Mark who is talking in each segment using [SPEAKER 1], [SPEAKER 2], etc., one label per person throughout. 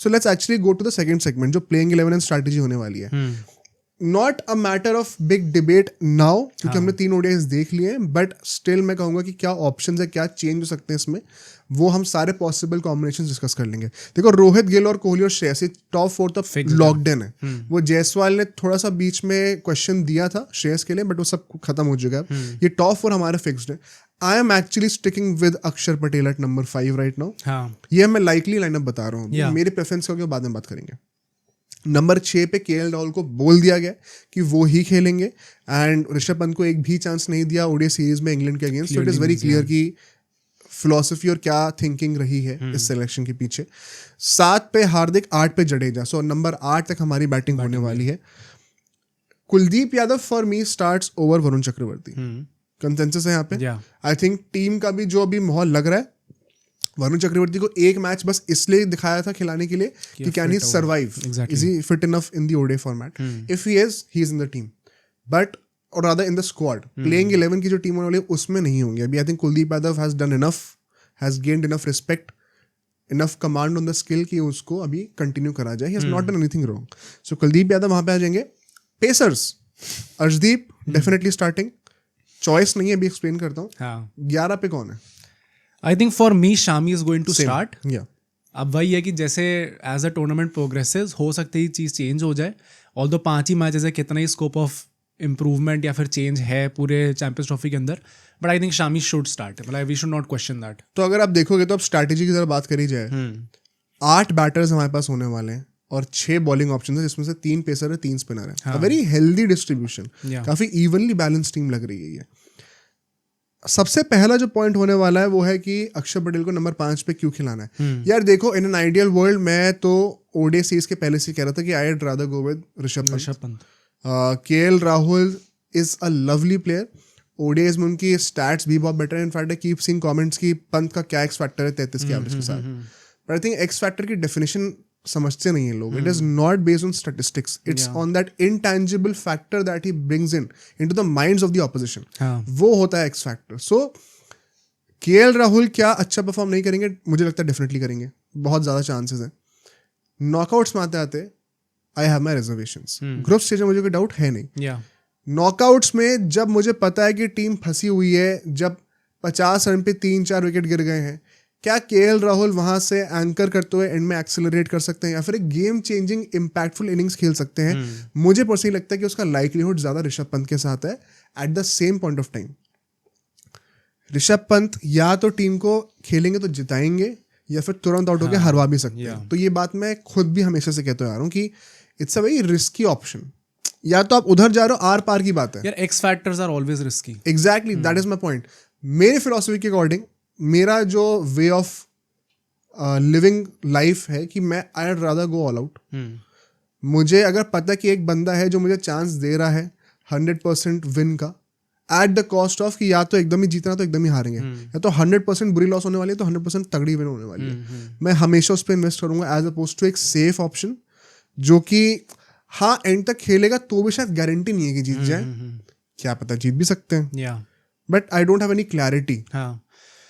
[SPEAKER 1] So let's actually go to the second segment जो playing 11 and strategy होने वाली है. Not a matter of big debate now क्योंकि हमने 3 ODIs देख लिए हैं, बट स्टिल मैं कहूंगा कि क्या ऑप्शंस है, क्या चेंज हो सकते हैं इसमें, वो हम सारे पॉसिबल कॉम्बिनेशन डिस्कस कर लेंगे. देखो रोहित, गिल और कोहली और श्रेयस टॉप 4 तक लॉक्ड इन है. वो जायसवाल ने थोड़ा सा बीच में क्वेश्चन दिया था श्रेयस के लिए, बट वो सब खत्म हो चुका है. ये टॉप 4 हमारे फिक्स्ड है. I am actually sticking with Akshar Patel at number 5 right now. ये मैं लाइकली लाइनअप बता रहा हूँ. मेरी प्रेफरेंस का बाद में बात करेंगे. नंबर 6 पे KL राहुल को बोल दिया गया कि वो ही खेलेंगे एंड ऋषभ पंत को एक भी चांस नहीं दिया ओडीआई सीरीज में इंग्लैंड के against. So it is very clear कि फिलॉसफी और क्या थिंकिंग रही है इस सिलेक्शन के पीछे. 7 पे हार्दिक, 8 पे जडेजा. सो नंबर 8 तक हमारी बैटिंग होने वाली है. Kuldeep Yadav for me starts over Varun Chakravarthy. Consensus है यहाँ पे. आई थिंक टीम का भी जो अभी माहौल लग रहा है, वरुण चक्रवर्ती को एक मैच बस इसलिए दिखाया था खिलाने के लिए कि can he survive, is he fit enough in the ODI format. If he is in the team, but और rather in the squad. Playing 11 की जो टीम होने वाली है उसमें नहीं होंगे अभी. I think Kuldeep Yadav has done enough, has gained enough respect, enough command on the skill कि उसको अभी कंटिन्यू करा जाए. He has not done anything wrong. So Kuldeep Yadav वहां पे आ जाएंगे. Pacers, Arshdeep definitely starting. Choice नहीं है, अभी एक्सप्लेन करता हूँ. 11 पे कौन है?
[SPEAKER 2] I think for me Shami is going to start.
[SPEAKER 1] अब
[SPEAKER 2] वही है कि जैसे एज अ टूर्नामेंट प्रोग्रेसेस हो सकती है चीज़ चेंज हो जाए. ऑल्दो 5 ही मैचेस है, कितना ही स्कोप ऑफ इम्प्रूवमेंट या फिर चेंज है पूरे चैंपियंस ट्रॉफी के अंदर, but I think Shami should start. मतलब we should not question that.
[SPEAKER 1] तो अगर आप देखोगे तो अब स्ट्रैटेजी की तरह बात करी जाए, 8 बैटर्स हमारे पास होने वाले हैं और 6 बॉलिंग ऑप्शन है जिसमें से 3 पेसर है, 3 स्पिनर है. वेरी हेल्दी डिस्ट्रीब्यूशन, काफी इवनली बैलेंस टीम लग रही है ये. सबसे पहला जो पॉइंट होने वाला है वो है कि अक्षर पटेल को नंबर 5 पे क्यों खिलाना है. यार देखो, इन एन आइडियल वर्ल्ड मैं तो ओडीआई सीरीज के पहले से कह रहा था कि आई would rather go with Rishabh Pant. KL Rahul is a lovely player. ODIs में उनकी स्टैट्स भी बहुत बेटर है. In fact I keep seeing comments कि पंत का क्या एक्स फैक्टर है 33 के एवरेज के साथ. But I think x factor की डेफिनेशन समझते नहीं है लोग. It is not based on statistics, it's on that intangible factor that he brings into the minds of the opposition. वो होता है एक्स फैक्टर. सो KL राहुल क्या अच्छा परफॉर्म नहीं करेंगे? मुझे लगता है डेफिनेटली करेंगे, बहुत ज्यादा चांसेस हैं. नॉकआउट्स में आते आते I have my reservations. Group stage में मुझे कोई डाउट है नहीं. नॉकआउट्स में जब मुझे पता है कि टीम फंसी हुई है, जब 50 रन पे 3-4 विकेट गिर गए हैं, क्या KL राहुल वहां से एंकर करते हुए एंड में एक्सेलरेट कर सकते हैं या फिर एक गेम चेंजिंग इंपैक्टफुल इनिंग्स खेल सकते हैं? मुझे पर्सनली लगता है कि उसका लाइकलीहुड ज्यादा ऋषभ पंत के साथ है at the same point of time. Rishabh Pant या तो टीम को खेलेंगे तो जिताएंगे या फिर तुरंत आउट होकर हरवा भी सकते हैं. तो ये बात मैं खुद भी हमेशा से कहते आ रहा हूँ कि it's a very risky option. या तो आप उधर जा रहे हो, आर पार की बात है.
[SPEAKER 2] यार X factors are always risky.
[SPEAKER 1] Exactly, that is my point. मेरे फिलॉसफी के अकॉर्डिंग मेरा जो वे ऑफ लिविंग लाइफ है कि मैं I would rather go all out. मुझे अगर पता कि एक बंदा है जो मुझे चांस दे रहा है 100% विन का एट द कॉस्ट ऑफ कि या तो एकदम ही जीतना तो एकदम ही हारेंगे, या तो 100% बुरी लॉस होने वाली है तो 100% तगड़ी विन होने वाली है, मैं हमेशा उस पर इन्वेस्ट करूंगा एज अपोज टू एक सेफ ऑप्शन जो कि हाँ एंड तक खेलेगा तो भी शायद गारंटी नहीं है कि जीत जाए. क्या पता जीत भी सकते हैं, but I don't have any clarity.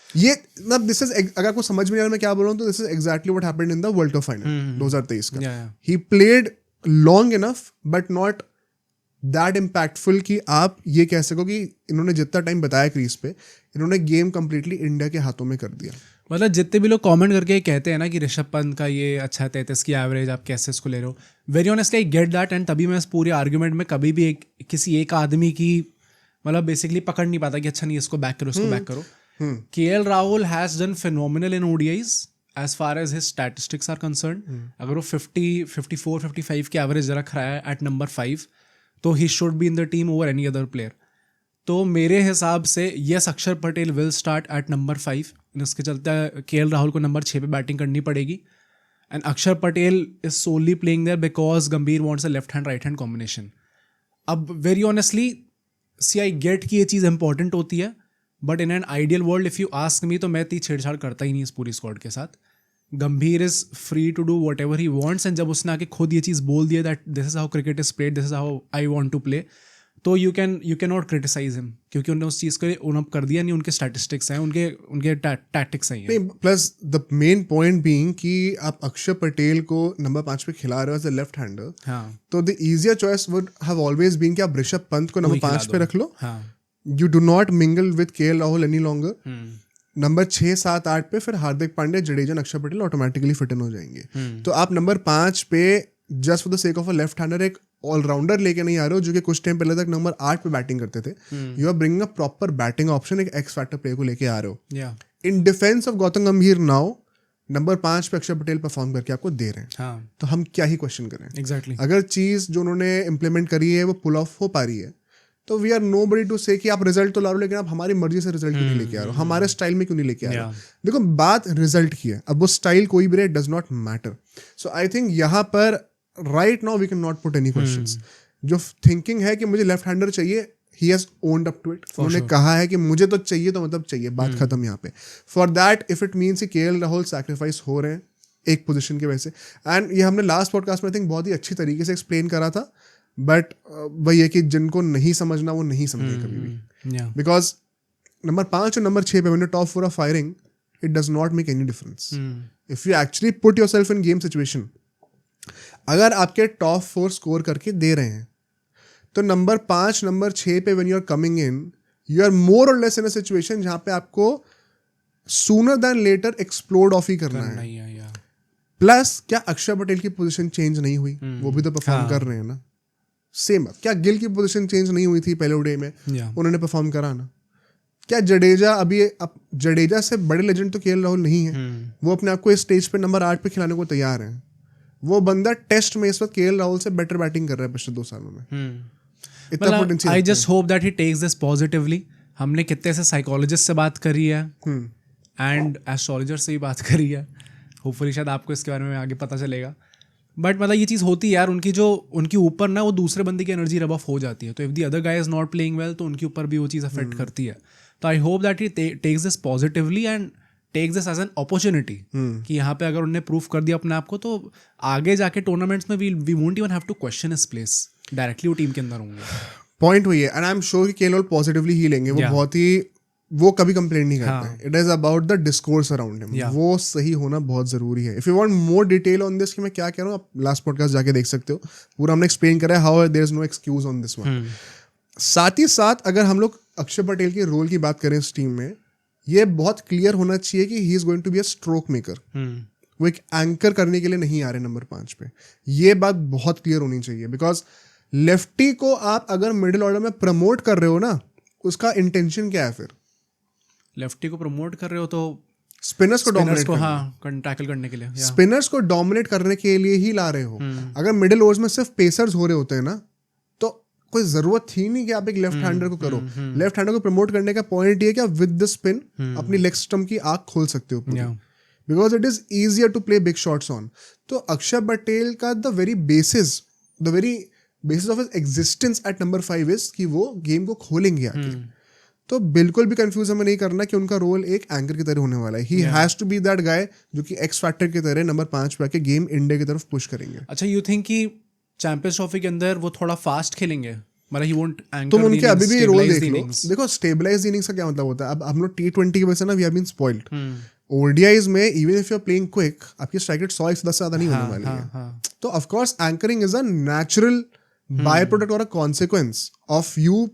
[SPEAKER 1] ये मतलब दिस इज, अगर आपको समझ में आ रहा है मैं क्या बोल रहा हूँ, तो this is exactly what happened in the world cup final 2023 का. He played long enough but not that impactful कि आप ये कह सको कि इन्होंने जितना टाइम बताया क्रीज पे, इन्होंने गेम कंप्लीटली इंडिया के हाथों में कर दिया.
[SPEAKER 2] मतलब जितने भी लोग कमेंट करके कहते हैं ना कि ऋषभ पंत का ये अच्छा है 33 की एवरेज, आप कैसे इसको ले रहे हो, very honestly I get that. And तभी मैं इस पूरे आर्ग्यूमेंट में कभी भी किसी एक आदमी की मतलब बेसिकली पकड़ नहीं पाता कि अच्छा नहीं इसको बैक करो, इसको बैक करो. KL Rahul has done phenomenal in ODIs as far as his statistics are concerned. अगर वो 50, 54, 55 की एवरेज रख रहा है एट नंबर 5 तो he should be in the team over any other player. तो मेरे हिसाब से यस, अक्षर Patel will start at number 5. इसके चलते KL राहुल को नंबर 6 पे बैटिंग करनी पड़ेगी. And Akshar Patel is solely playing there because Gambhir wants a left hand right hand combination. अब very honestly see I get कि ये चीज़ इंपॉर्टेंट होती है, but in an ideal world if you ask me तो मैं इतनी छेड़छाड़ करता ही नहीं इस पूरी स्क्वाड के साथ. Gambhir is free to do whatever he wants. And जब उसने आके खुद ये चीज़ बोल दिया that this is how cricket is played, this is how I want to play, तो you can not criticise him, क्योंकि उन्होंने उस चीज़ को ओन अप कर दिया, नहीं उनके स्टैटिस्टिक्स हैं, उनके टैक्टिक्स हैं।
[SPEAKER 1] नहीं, plus the main point being कि आप अक्षर पटेल को नंबर 5 पे खिला रहे हो एज अ लेफ्ट हैंडर,
[SPEAKER 2] हाँ,
[SPEAKER 1] तो the easier choice would have always been कि आप ऋषभ पंत को नंबर 5 पे रख लो.
[SPEAKER 2] हाँ,
[SPEAKER 1] you do not mingle with KL Rahul any longer. Number 6, 7, 8 पे फिर हार्दिक पांड्या, जडेजा, अक्षर पटेल ऑटोमेटिकली फिट इन हो जाएंगे. तो आप नंबर 5 पे just for the sake of a left hander एक ऑलराउंडर लेके नहीं आ रहे हो जो कि कुछ टाइम पहले तक नंबर 8 पे बैटिंग करते थे. You are bringing a proper batting option, एक एक्स फैक्टर प्लेयर को लेके आ रहे हो. इन डिफेंस ऑफ गौतम गंभीर नाउ नंबर 5 पे अक्षर पटेल परफॉर्म करके आपको दे रहे हैं.
[SPEAKER 2] हाँ,
[SPEAKER 1] तो हम क्या ही क्वेश्चन करें.
[SPEAKER 2] एग्जैक्टली.
[SPEAKER 1] अगर चीज जो उन्होंने इम्प्लीमेंट करी है वो पुल ऑफ हो पा रही है, तो we are nobody to say कि आप रिजल्ट तो ला रहे हो, लेकिन आप हमारी मर्जी से रिजल्ट क्यों नहीं लेके आ रहे हो, हमारे स्टाइल में क्यों नहीं लेके आ रहे हो. देखो, बात रिजल्ट की है. अब वो स्टाइल कोई भी रहे, does not matter. So I think यहाँ पर right now we can not put any questions. जो थिंकिंग है कि मुझे लेफ्ट हैंडर चाहिए, he has owned up to it. उन्होंने कहा है कि मुझे तो चाहिए, तो मतलब चाहिए, बात खत्म यहाँ पे. For that if it means कि केएल राहुल सैक्रिफाइस हो रहे हैं एक पोजीशन की वजह से, एंड ये हमने लास्ट पॉडकास्ट में आई थिंक बहुत ही अच्छी तरीके से एक्सप्लेन करा था, बट वही है कि जिनको नहीं समझना वो नहीं समझे कभी भी. बिकॉज नंबर 5 और नंबर 6 पे when top 4 are firing, it does not make any difference. If you actually put yourself in game situation, अगर आपके टॉप 4 स्कोर करके दे रहे हैं, तो नंबर 5, नंबर 6 पे when you are coming in, you are more or less in a situation जहाँ पे आपको sooner than later explode off ही करना है. प्लस क्या अक्षर पटेल की पोजीशन चेंज नहीं हुई? वो भी तो परफॉर्म कर रहे हैं ना. सेम क्या गिल की पोजीशन चेंज नहीं हुई थी पहले डे में? उन्होंने परफॉर्म करा ना. क्या जडेजा अभी अब जडेजा से बड़े लेजेंड तो केएल राहुल नहीं है. वो अपने आप को इस स्टेज पे नंबर 8 पे खिलाने को तैयार है. वो बंदा टेस्ट में इस वक्त केएल राहुल से बेटर बैटिंग कर रहा है पिछले 2 सालों में. इतना potential.
[SPEAKER 2] I just hope that he takes this positively. हमने कितने से साइकोलॉजिस्ट से बात करी है एंड एस्ट्रोलॉजर से भी बात करी है. होपफुली शायद आपको इसके बारे में आगे पता चलेगा. बट मतलब ये चीज़ होती है यार, उनकी ऊपर ना वो दूसरे बंदे की एनर्जी रब ऑफ हो जाती है. तो if the other guy is not playing well, तो उनके ऊपर भी वो चीज़ अफेक्ट करती है. तो I hope that he takes this positively and takes this as an opportunity कि यहाँ पे अगर उन्होंने प्रूफ कर दिया अपने आप को, तो आगे जाके टूर्नामेंट्स में we won't even have to question his place. Directly वो टीम के अंदर होंगे.
[SPEAKER 1] पॉइंट वही है. एंड आई एम श्योर कि केएल राहुल पॉजिटिवली ही लेंगे. वो बहुत ही, वो कभी कंप्लेन नहीं करते. It is about the discourse around him. वो सही होना बहुत जरूरी है. If you want more detail on this कि मैं क्या कह रहा हूँ, आप लास्ट पॉडकास्ट जाके देख सकते हो. पूरा हमने एक्सप्लेन करा है how there is no excuse on this one. साथ ही साथ अगर हम लोग अक्षर पटेल के रोल की बात करें इस टीम में, ये बहुत क्लियर होना चाहिए कि he is going to be a stroke maker. वो एक एंकर करने के लिए नहीं आ रहे नंबर 5 पे. ये बात बहुत क्लियर होनी चाहिए. बिकॉज लेफ्टी को आप अगर मिडिल ऑर्डर में प्रमोट कर रहे हो ना, उसका इंटेंशन क्या है? फिर
[SPEAKER 2] लेफ्टी को प्रमोट कर रहे हो तो
[SPEAKER 1] स्पिनर्स को डोमिनेट
[SPEAKER 2] टैकल करने के लिए,
[SPEAKER 1] स्पिनर्स को डोमिनेट करने के लिए ही ला रहे हो. अगर मिडिल ओवर्स में सिर्फ पेसर्स हो रहे होते हैं ना, तो कोई जरूरत थी नहीं कि आप एक लेफ्ट हैंडर को करो. लेफ्ट हैंडर को प्रमोट करने का पॉइंट ये कि आप विद द स्पिन अपनी लेग स्टंप की आंख खोल सकते हो, because it is easier to play big shots on. तो अक्षर पटेल का the very basis of his existence at number 5 is कि वो गेम को खोलेंगे आके. तो बिल्कुल भी कंफ्यूज हमें नहीं करना कि उनका रोल एक एंकर की तरह होने वाला है. He has to be that guy जो कि एक्स फैक्टर की तरह नंबर 5 पे आके गेम इंडिया की तरफ पुश करेंगे.
[SPEAKER 2] अच्छा, यू थिंक कि चैंपियंस ट्रॉफी के अंदर वो थोड़ा फास्ट खेलेंगे? मतलब ही वोंट एंकर.
[SPEAKER 1] तुम उनके अभी भी रोल देख लो. देखो, स्टेबलाइज इनिंग्स का क्या मतलब होता है? अब हम लोग T20 की वजह से ना we have been spoiled. ODIs में even if you are playing quick, आपकी स्ट्राइक रेट 100-110 से ज्यादा नहीं होने वाली है. तो of course anchoring is a natural by product और a consequence of you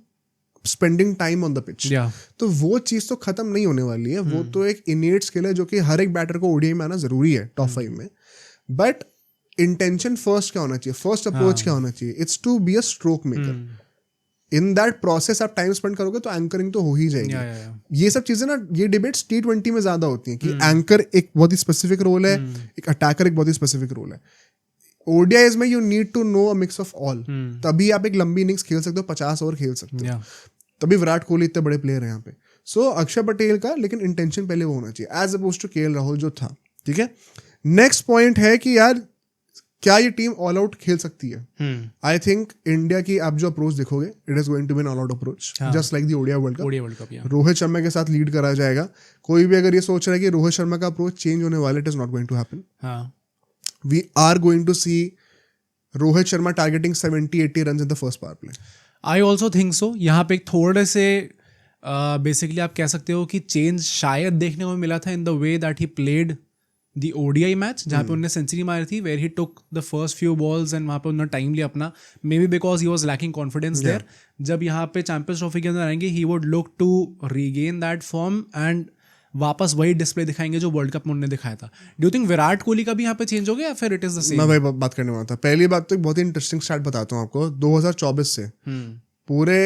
[SPEAKER 1] spending time on the pitch. तो वो चीज तो खत्म नहीं होने वाली है. वो तो एक इनेट स्किल है जो कि हर एक बैटर को ओडीआई में आना जरूरी है टॉप 5 में. बट इंटेंशन फर्स्ट क्या होना चाहिए? फर्स्ट अप्रोच क्या होना चाहिए? It's to be a stroke maker. In that process आप टाइम स्पेंड करोगे तो एंकरिंग तो हो ही जाएगी. ये सब चीजें ना, ये डिबेट्स T20 में ज्यादा होती हैं कि एंकर एक बहुत ही स्पेसिफिक रोल है, एक अटैकर एक बहुत ही स्पेसिफिक रोल है. ओडीआईज में you need to know a mix of all. तभी आप एक लंबी इनिंग्स खेल सकते हो, 50 ओवर खेल सकते हो. तभी विराट कोहली इतने बड़े प्लेयर हैं यहाँ पे. सो अक्षर पटेल का लेकिन इंटेंशन पहले वो होना चाहिए as oppose to KL Rahul जो था. ठीक है. नेक्स्ट पॉइंट है कि यार क्या ये टीम ऑल आउट खेल सकती है? आई थिंक इंडिया की आप जो अप्रोच देखोगे, it is going to be an all out approach just like the ODI world cup. Rohit Sharma के साथ लीड कराया जाएगा. कोई भी अगर ये सोच रहा है कि रोहित शर्मा का अप्रोच चेंज होने वाला, it is not going to happen. We are going to see Rohit Sharma targeting 70-80 runs in the first power play.
[SPEAKER 2] I also think so. यहाँ पे एक थोड़े से बेसिकली आप कह सकते हो कि चेंज शायद देखने को मिला था in the way that he played the ODI match, जहाँ पे उन्होंने सेंचुरी मारी थी, where he took the first few balls and वहाँ पे उन्होंने टाइम लिया अपना, maybe because he was lacking confidence there. जब यहाँ पे चैंपियंस ट्रॉफी के अंदर आएंगे he would look to regain that form and वापस वही डिस्प्ले दिखाएंगे जो वर्ल्ड कप में उन्होंने दिखाया था. Do you think Virat Kohli का भी यहाँ पे चेंज हो गया या फिर इट इज द सेम?
[SPEAKER 1] मैं भाई बात करने वाला था. पहली बात तो एक बहुत ही इंटरेस्टिंग स्टार्ट बताता हूँ आपको. 2024 से पूरे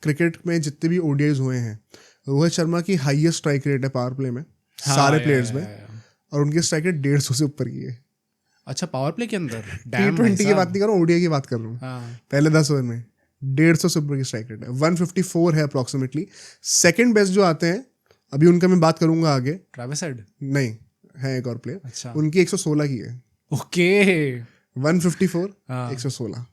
[SPEAKER 1] क्रिकेट में जितने भी ODIs हुए हैं, रोहित शर्मा की हाईएस्ट स्ट्राइक रेट है पावर प्ले में सारे प्लेयर्स में, और उनकी स्ट्राइक रेट 150 से ऊपर की है.
[SPEAKER 2] अच्छा, पावर प्ले के अंदर
[SPEAKER 1] T20 की बात नहीं कर रहा हूँ, ODI की बात कर रहा हूँ. पहले 10 ओवर में 150 से ऊपर की स्ट्राइक रेट है. 154 है अप्रोक्सीमेटली. सेकंड बेस्ट जो आते हैं अभी उनका मैं बात करूंगा आगे,
[SPEAKER 2] ट्रेविस हेड
[SPEAKER 1] नहीं है एक और प्लेयर.
[SPEAKER 2] अच्छा,
[SPEAKER 1] उनकी 116 की है.
[SPEAKER 2] ओके.
[SPEAKER 1] 154 116,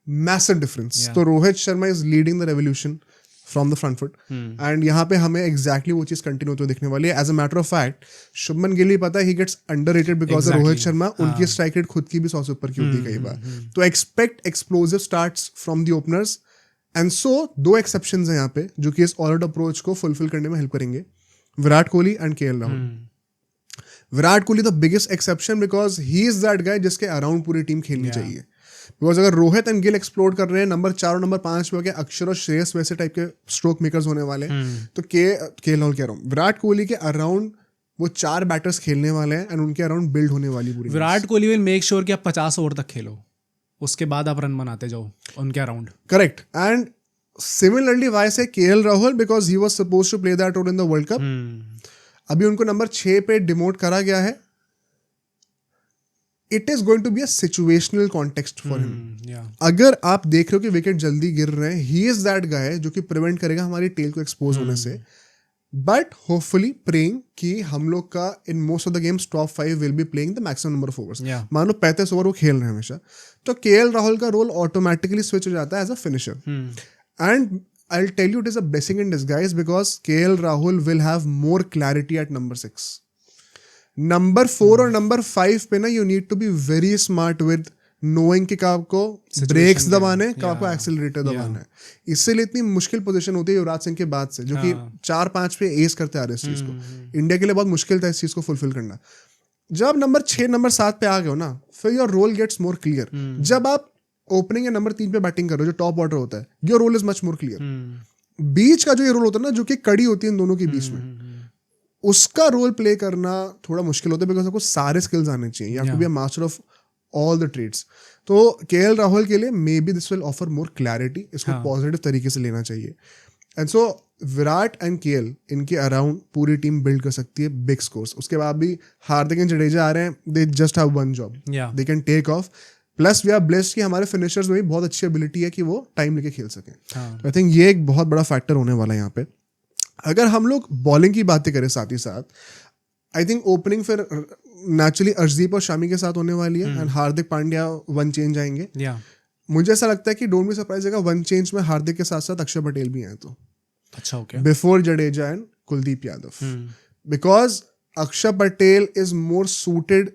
[SPEAKER 1] massive difference. तो Rohit Sharma is leading the revolution from the front foot, and यहाँ पे हमें एग्जैक्टली वो चीज कंटिन्यू होते हुए दिखने वाली है. As a matter of fact Shubman Gill भी पता है he gets underrated because Rohit Sharma, उनकी स्ट्राइक रेट खुद की भी 100 से ऊपर की होती है कई बार. तो expect explosive starts from the openers, and so 2 exceptions हैं यहाँ पे जो कि इस ऑल आउट अप्रोच को फुलफिल करने में हेल्प करेंगे. Virat Kohli and KL Rahul. Virat Kohli the biggest exception because he is that guy जिसके अराउंड पूरी टीम खेलनी चाहिए. बिकॉज अगर रोहित एंड गिल एक्सप्लोर कर रहे हैं, नंबर 4 और नंबर 5 पे अक्षर और श्रेयस वैसे टाइप के स्ट्रोक मेकर्स होने वाले हैं, तो KL राहुल कह रहा हूँ, विराट कोहली के अराउंड वो 4 बैटर्स खेलने वाले हैं एंड उनके अराउंड बिल्ड होने वाली पूरी.
[SPEAKER 2] Virat Kohli will make sure कि आप 50 ओवर तक खेलो, उसके बाद आप रन बनाते जाओ उनके around.
[SPEAKER 1] Correct. And similarly why से KL Rahul because he was supposed to play that role in the world cup. अभी उनको नंबर 6 पे डिमोट करा गया है. It is going to be a situational context for him. अगर आप देख रहे हो कि विकेट जल्दी गिर रहे हैं, ही इज दैट गाय जो कि प्रिवेंट करेगा हमारी टेल को एक्सपोज होने से. बट होपफुली प्रेइंग कि हम लोग का in most of the games top 5 will be playing the maximum number of overs. मान लो 35 ओवर वो खेल रहे हैं हमेशा, तो KL राहुल का रोल ऑटोमेटिकली स्विच हो जाता है as a finisher. And I'll tell you it is a blessing in disguise because KL Rahul will have more clarity at number 6. Number 4 और number 5 पे ना you need to be very smart with knowing कि कब आपको breaks दबाने, कब आपको accelerator दबाना है. इसलिए इतनी मुश्किल पोजीशन होती है युवराज सिंह के बाद से, जो कि 4-5 पे एस करते आ रहे हैं इस चीज को. इंडिया के लिए बहुत मुश्किल था इस चीज को फुलफिल करना. जब नंबर 6 नंबर 7 पे आ गए हो ना, फिर your role gets more clear. जब आप ओपनिंग या नंबर 3 पे बैटिंग कर रहे हो, जो टॉप ऑर्डर होता है, your role is much more clear. बीच का जो ये रोल होता है ना, जो कि कड़ी होती है इन दोनों के बीच में, उसका रोल प्ले करना थोड़ा मुश्किल होता है बिकॉज आपको सारे स्किल्स आने चाहिए. You have to be a master of all the trades. तो KL राहुल के लिए maybe this will offer more clarity. इसको पॉजिटिव तरीके से लेना चाहिए. And so Virat and KL इनके अराउंड पूरी टीम बिल्ड कर सकती है बिग स्कोर्स. उसके बाद भी हार्दिक एंड जडेजा आ रहे हैं, they just have one job, they can take off. Plus we are blessed कि हमारे फिनिशर्स में भी बहुत अच्छी एबिलिटी है कि वो टाइम लेके खेल सकें. आई थिंक ये एक बहुत बड़ा फैक्टर होने वाला है यहाँ पे. अगर हम लोग बॉलिंग की बातें करें साथ ही साथ, आई थिंक ओपनिंग फिर नेचुरली अर्शदीप और शामी के साथ होने वाली है, and Hardik Pandya one change आएंगे. मुझे ऐसा लगता है कि डोंट बी सरप्राइज अगर वन चेंज में हार्दिक के साथ साथ अक्षर पटेल भी आए तो. अच्छा, okay. Before Jadeja and Kuldeep Yadav, because Akshar Patel is more suited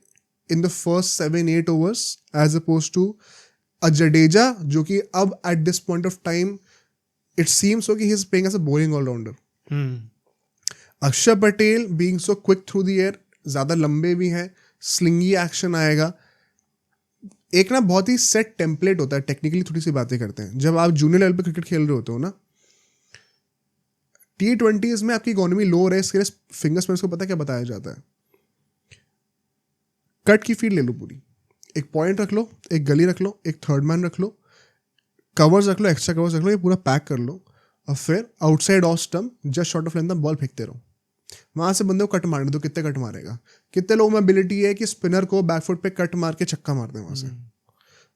[SPEAKER 1] in the first 7-8 overs as opposed to a Jadeja, जो कि अब at this point of time it seems so कि he is playing as a bowling all-rounder. अक्षर Patel being so quick through the air, ज़्यादा लंबे भी हैं, स्लिंगी action आएगा. एक ना बहुत ही सेट टेम्पलेट होता है. टेक्निकली थोड़ी सी बातें करते हैं. जब आप जूनियर लेवल पे क्रिकेट खेल रहे होते हो ना, T20s में आपकी इकोनॉमी लो है, इसके लिए फिंगर स्पिनर्स को पता क्या बताया जाता है, कट की फील्ड ले लो पूरी, एक पॉइंट रख लो, एक गली रख लो, एक थर्ड मैन रख लो, कवर्स रख लो, एक्स्ट्रा कवर्स रख लो, ये पूरा पैक कर लो, और फिर outside off stump just short of length ball फेंकते रहो. वहां से बंदे को कट मारने दो. कितने कट मारेगा? कितने लोगों में एबिलिटी है कि स्पिनर को बैकफुट पे कट मार के छक्का मार दें वहां से.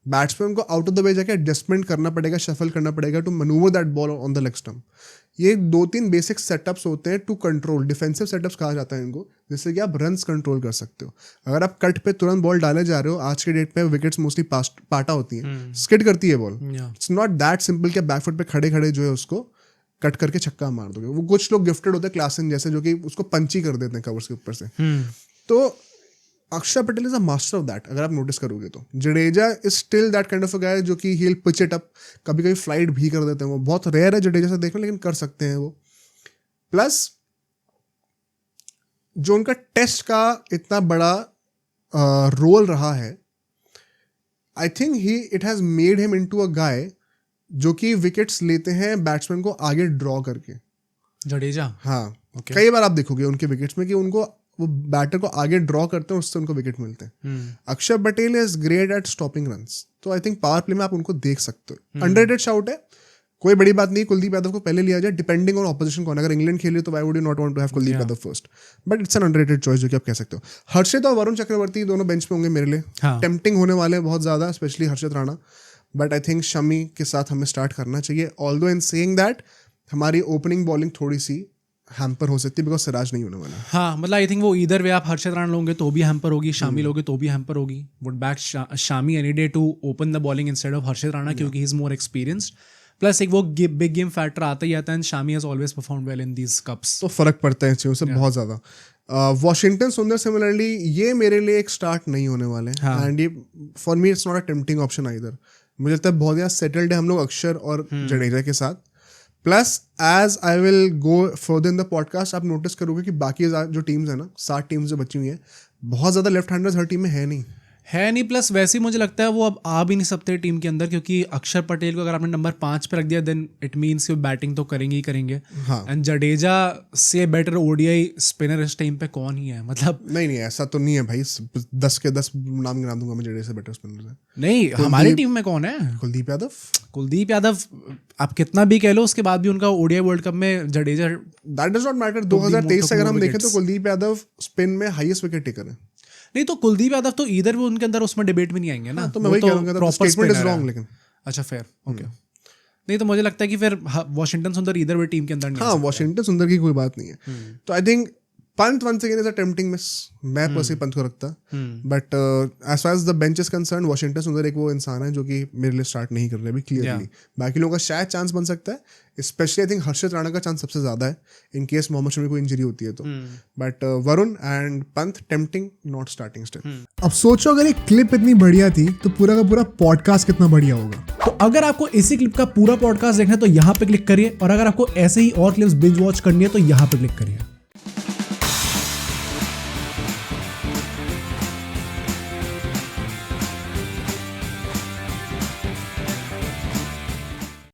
[SPEAKER 1] बैट्समैन को आउट ऑफ द वे जाके एडजस्टमेंट करना पड़ेगा, शफल करना पड़ेगा to manoeuvre that ball on the leg stump. ये 2-3 बेसिक सेटअप्स होते हैं टू कंट्रोल. डिफेंसिव सेटअप्स कहा जाता है इनको, जिससे कि आप रन्स कंट्रोल कर सकते हो. अगर आप कट पे तुरंत बॉल डाले जा रहे हो, आज के डेट पे विकेट्स मोस्टली पाटा होती हैं, स्किड करती है ball. It's not that simple कि बैकफुट पे खड़े खड़े जो है उसको कट करके छक्का मार दोगे. वो कुछ लोग गिफ्टेड होते हैं क्लासन जैसे, जो कि उसको पंची कर देते हैं कवर्स के ऊपर से. तो Akshar Patel is a master of that. अगर आप नोटिस करोगे तो Jadeja is still that kind of a guy जो कि he will pitch it up. कभी कभी फ्लाइट भी कर देते हैं वो. बहुत रेयर है जडेजा से देखना, लेकिन कर सकते हैं वो. प्लस जो उनका टेस्ट का इतना बड़ा रोल रहा है, I think it has made him into a guy जो कि विकेट्स लेते हैं बैट्समैन को आगे ड्रॉ करके.
[SPEAKER 2] जडेजा?
[SPEAKER 1] हाँ,
[SPEAKER 2] Okay.
[SPEAKER 1] कई बार आप देखोगे उनके विकेट्स में कि उनको वो बैटर को आगे ड्रॉ करते हैं, उससे उनको विकेट मिलते हैं. अक्षर Patel is great at stopping runs. तो आई थिंक पावर प्ले में आप उनको देख सकते हो. अंडररेटेड शाउट है, कोई बड़ी बात नहीं. कुलदीप यादव को पहले लिया जाए डिपेंडिंग ऑन ऑपोजिशन कौन. अगर इंग्लैंड खेले तो why would you not want to have Kuldeep Yadav first. But it's an underrated choice जो कि आप कह सकते हो. हर्षित और वरुण चक्रवर्ती दोनों बेंच पे होंगे मेरे लिए. टेम्पटिंग होने वाले हैं बहुत ज्यादा, specially Harshit Rana. But I think Shami के साथ हमें स्टार्ट करना चाहिए. ऑल्दो इन सेइंग दैट हमारी ओपनिंग बॉलिंग थोड़ी सी हैम्पर हो सकती है बिकॉज सिराज नहीं होने वाला.
[SPEAKER 2] हाँ, मतलब आई थिंक वो इधर वे आप हर्षित राणा लोगे तो भी हैम्पर होगी, शामी लोगे तो भी हैम्पर होगी. Would back Shami any day to open the bowling instead of Harshit Rana क्योंकि he is more experienced. Plus एक वो बिग गेम फैक्टर आता ही आता है and Shami has always performed well in these cups.
[SPEAKER 1] तो फर्क पड़ता है चीज़ों से बहुत ज़्यादा. वॉशिंगटन सुंदर सिमिलरली ये मेरे लिए एक स्टार्ट नहीं होने वाले. एंड ये for me it's not a tempting option either. मुझे लगता है बहुत ज़्यादा सेटल्ड है हम लोग अक्षर और जडेजा के साथ. Plus as I will go further in the podcast आप नोटिस करोगे कि बाकी जो टीम्स है ना, 7 टीम्स जो बची हुई हैं, बहुत ज़्यादा लेफ्ट हैंडर्स हर टीम में है नहीं. प्लस
[SPEAKER 2] वैसे ही मुझे लगता है वो अब आ भी नहीं सकते टीम के अंदर क्योंकि अक्षर पटेल को अगर आपने नंबर 5 पे रख दिया देन इट मीन्स कि बैटिंग तो करेंगे ही करेंगे. एंड जडेजा से बेटर ओडीआई स्पिनर इस टाइम पे कौन ही है. मतलब
[SPEAKER 1] नहीं ऐसा तो नहीं है भाई. 10 के 10 नाम गिना दूंगा मैं जडेजा से बेटर स्पिनर है.
[SPEAKER 2] नहीं, हमारी टीम में कौन है? कुलदीप यादव आप कितना भी कह लो, उसके बाद भी उनका ओडीआई वर्ल्ड कप में Jadeja.
[SPEAKER 1] That does not matter. 2023 से अगर हम देखें तो कुलदीप यादव स्पिन में हाईएस्ट विकेट टेकर है.
[SPEAKER 2] नहीं तो कुलदीप यादव तो इधर भी उनके अंदर उसमें डिबेट में नहीं आएंगे ना.
[SPEAKER 1] तो मैं वही कह रहा हूं, स्टेटमेंट इज रॉन्ग. लेकिन
[SPEAKER 2] अच्छा, फेयर, ओके. नहीं तो मुझे लगता है कि फिर वॉशिंगटन सुंदर इधर भी टीम के अंदर नहीं.
[SPEAKER 1] हाँ, वॉशिंगटन सुंदर की कोई बात नहीं है. तो I think Pant once again is a tempting miss. मैं पर्सनली पंत को रखता. But as far as the bench is concern, Washington Sundar एक वो इंसान है जो कि मेरे लिए स्टार्ट नहीं कर रहे अभी क्लियरली. बाकी लोगों का शायद चांस बन सकता है. स्पेशली आई थिंक हर्षित राणा का चांस सबसे ज्यादा है इन केस मोहम्मद शमी को इंजरी होती है तो. But Varun and Pant tempting, not starting still.
[SPEAKER 3] अब सोचो अगर ये क्लिप इतनी बढ़िया थी तो पूरा का पूरा पॉडकास्ट कितना बढ़िया होगा. तो अगर आपको इसी क्लिप का पूरा पॉडकास्ट देखना है तो यहाँ पे क्लिक करिए, और अगर आपको ऐसे ही और क्लिप्स बिंज वॉच करनी है तो यहाँ पे क्लिक करिए.